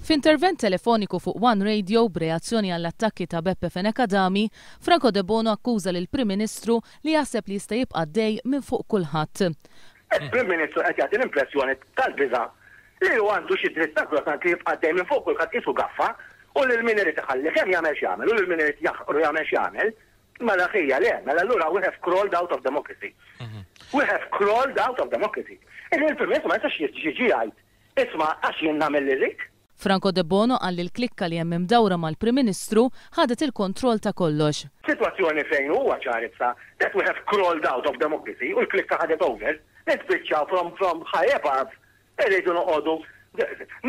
F'intervent telefoniku fuq One Radio b'reazzjoni għall-attakki ta' Beppe Fenekadami, Franco De Bono akkuża lill-Prim Ministru li jaħseb li jista' jibqa' dej minn fuq kulħadd. Il-Prim Ministru qed jagħti l-impressjoni tal-biża' li hu għandu xi dritt sakrosanti li jibqa' dej minn fuq kulħadd isu gaffa u lil min irid iħalli kemm jagħmel x'jagħmel u lil min irid jaħqru jagħmel x'jagħmel, mela ħejja le, mela allura we have crawled out of democracy. We have crawled out of democracy. Il-Prim Ministru ma jistax jiġi jgħid isma' għax jien nagħmel li rik. Franco De Bono għall il-klikka li hemm imdawra mal-Prim Ministru ħadet il-kontroll ta' kollox. Situazzjoni fejn huwa ċarezza that we have crawled out of democracy u l-klikka ħadet over, nitbiċċaw from high above, irridu noqogħdu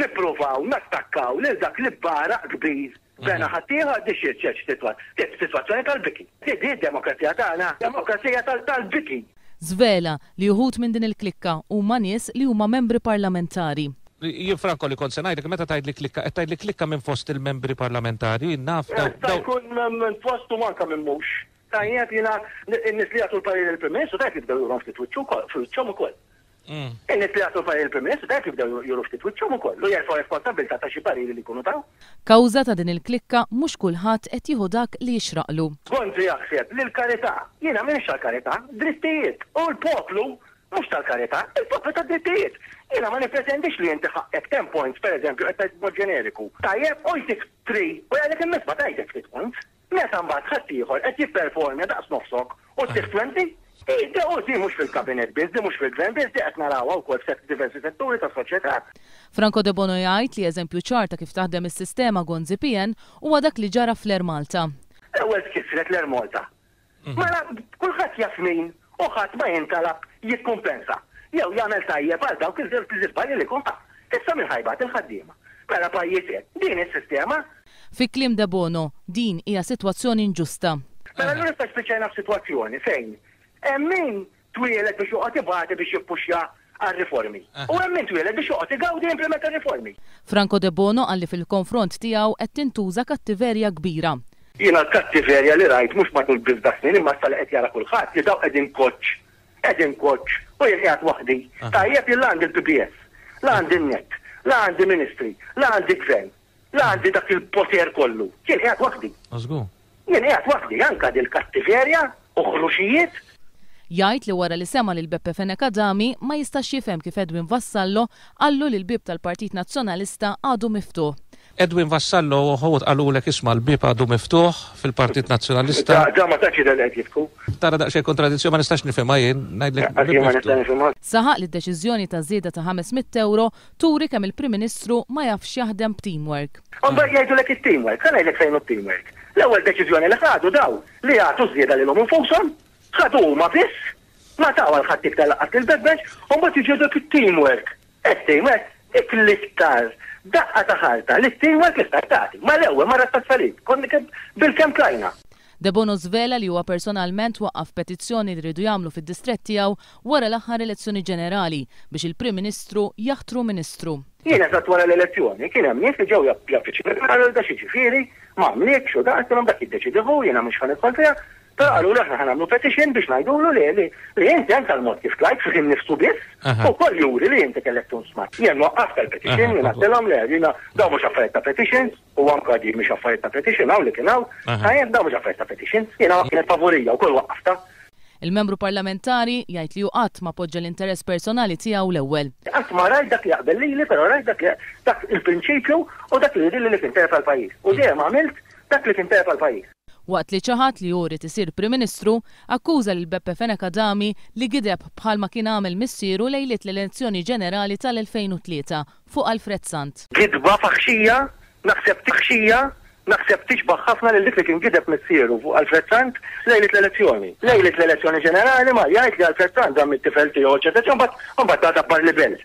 nippruvaw nattakkaw lil dak li baraq kbir bena ħaddieħor di xi sitwazzjoni tal-biki. Di demokrazija tagħna, demokrazija tal-biki. Żvela li uħud minn din il-klikka huma nies li huma membri parlamentari. Jien Franco li kont se ngħidlek meta tgħidli klikka minn fost il-membri parlamentari, naf jkun minn fost u manka minn mhux. Tajjeb jiena n-nies li jagħtu l-parir il-Prim Ministru tajjeb jibdew jurhom ftit wiċċhom ukoll. In-nies li jagħtu l-parir il-Prim Ministru tajjeb jibdew jurhom ftit wiċċhom ukoll u jerfgħu responsabilità ta' xi pariri li jkunu taw. Kawża ta' din il-klikka mhux kulħadd qed jieħu dak li jixraqlu. Gonzi jaħseb li l-karità, jiena m'iniex tal-karità, drittijiet u l-poplu mhux tal-karità, il-poplu tad-drittijiet. Jiena ma nipretendix li inti ħaqqek 10 points, pereżempju, qed tgħid mod ġeneriku. Tajjeb ojtik 3 u jgħidlek immisma tgħidlek 3 points. Meta mbagħad ħadd ieħor qed jipperformja daqs nofsok u tif 20. Di mhux fil-kabinet biss, di mhux fil-gvern biss, di qed narawha wkoll f'diversi setturi tas-soċjetà. Franco De Bono jgħid li eżempju ċarta kif taħdem is-sistema Gonzi PN huwa dak li ġara fl-Air Malta. Ewwel tkissret l-Air Malta. Mela kulħadd jaf min u ħadd ma jintalab jikkumpensa. Jew jagħmel tajjeb għal dawk il-żbalji li kunta. Issa minn ħajbat il-ħaddiema. Mela pajjiet din is-sistema. Fi kliem De Bono, din hija sitwazzjoni inġusta. Mela allura nista' spiċċajna f'sitwazzjoni fejn hemm min twielet biex joqgħod ibagħti biex jippuxja għar-riformi. U hemm min twielet biex joqgħod igawdi implementa riformi. Franco De Bono għalli fil-konfront tiegħu qed tintuża kattiverja kbira. Jiena l-kattiverja li rajt mhux matul biżda snin imma sal qed jara kulħadd li daw qegħdin koċċ u jien qiegħed waħdi. Tajjeb jien għandi l-PPS, la għandi n-net, la għandi ministri, la għandi gvern, la għandi dak il-poter kollu. Jien qiegħed waħdi. Jien qiegħed waħdi anke din kattiverja u ħruxijiet. Jgħid li wara li sema lil Beppe Fenekadami ma jistax jifhem kif Edwin Vassallo qallu li l-bib tal-Partit Nazzjonalista għadu miftuħ. Edwin Vassallo ħowt qalulek isma' l-bib għadu miftuħ fil-Partit Nazzjonalista. Ġa ma tax jidher qed jifku. Tara daqsxejn kontradizzjoni ma nistax nifhimha jien ngħidlek. Saħaq li d-deċiżjoni ta' żieda ta' €500 turi kemm il-Prim Ministru ma jafx jaħdem b'teamwork. Mbagħad jgħidulek it-teamwork, kan ngħidlek fejn it-teamwork. L-ewwel deċiżjoni li ħadu daw li jagħtu żieda lilhom infushom, ħadu huma biss, ma taw għal ħadd tal-laqat il-bebbex u mbagħad jiġu dak it-teamwork. It-teamwork ikliktar daqqa ta' ħalta li t-teamwork iktar tagħti. Ma l-ewwel ma rastat salit, konni bil-kemm klajna. De Bono żvela li huwa personalment waqqaf petizzjoni li rridu jagħmlu fid-distrett tiegħu wara l-aħħar elezzjoni ġenerali biex il-Prim Ministru jaħtru Ministru. Jien eżatt wara l-elezzjoni kien hemm nies li ġew jappiċċinaw da xi ġifieri m'għamlitx u daqshom dak jiddeċidew jiena mhux ħanidħol fiha. Però għallu l-aħna ħanamlu petition biex ngħidulu li inti anke l-mod kif tlajt fih nifsu biss u koll juri li inti kellek tunsma'. Jien waqqaf tal-petition, jien għattilhom le jiena daw mhux affarijiet ta' petitions u anke di mhux affarijiet ta' petition hawn li kien hawn, ħajjem daw mhux affarijiet ta' petitions, jiena kienet favorija wkoll waqqafta. Il-membru parlamentari jgħid li hu qatt ma poġġa l-interess personali tiegħu l-ewwel. Qatt ma rajt dak li jaqbel lili, però rajt dak il-prinċipju u dak li jrid li kien terfa l-pajjiż. U dejjem għamilt dak li kien terfa l-pajjiż. Waqt li ċaħat li jrid isir Prim Ministru, akkuża lil Beppe Fenekadami li gideb bħalma kien għamel missieru lejliet l-elezzjoni ġenerali tal-2003 fuq Alfred Sant. Gidba faħxija, naħseb tixbaħ ħafna lil dik li kien gideb missieru fuq Alfred Sant lejliet l-elezzjoni. Lejliet l-elezzjoni ġenerali ma jgħid li Alfred Sant dam it-tifel tiegħu ċertezza mbagħad dabbar libel.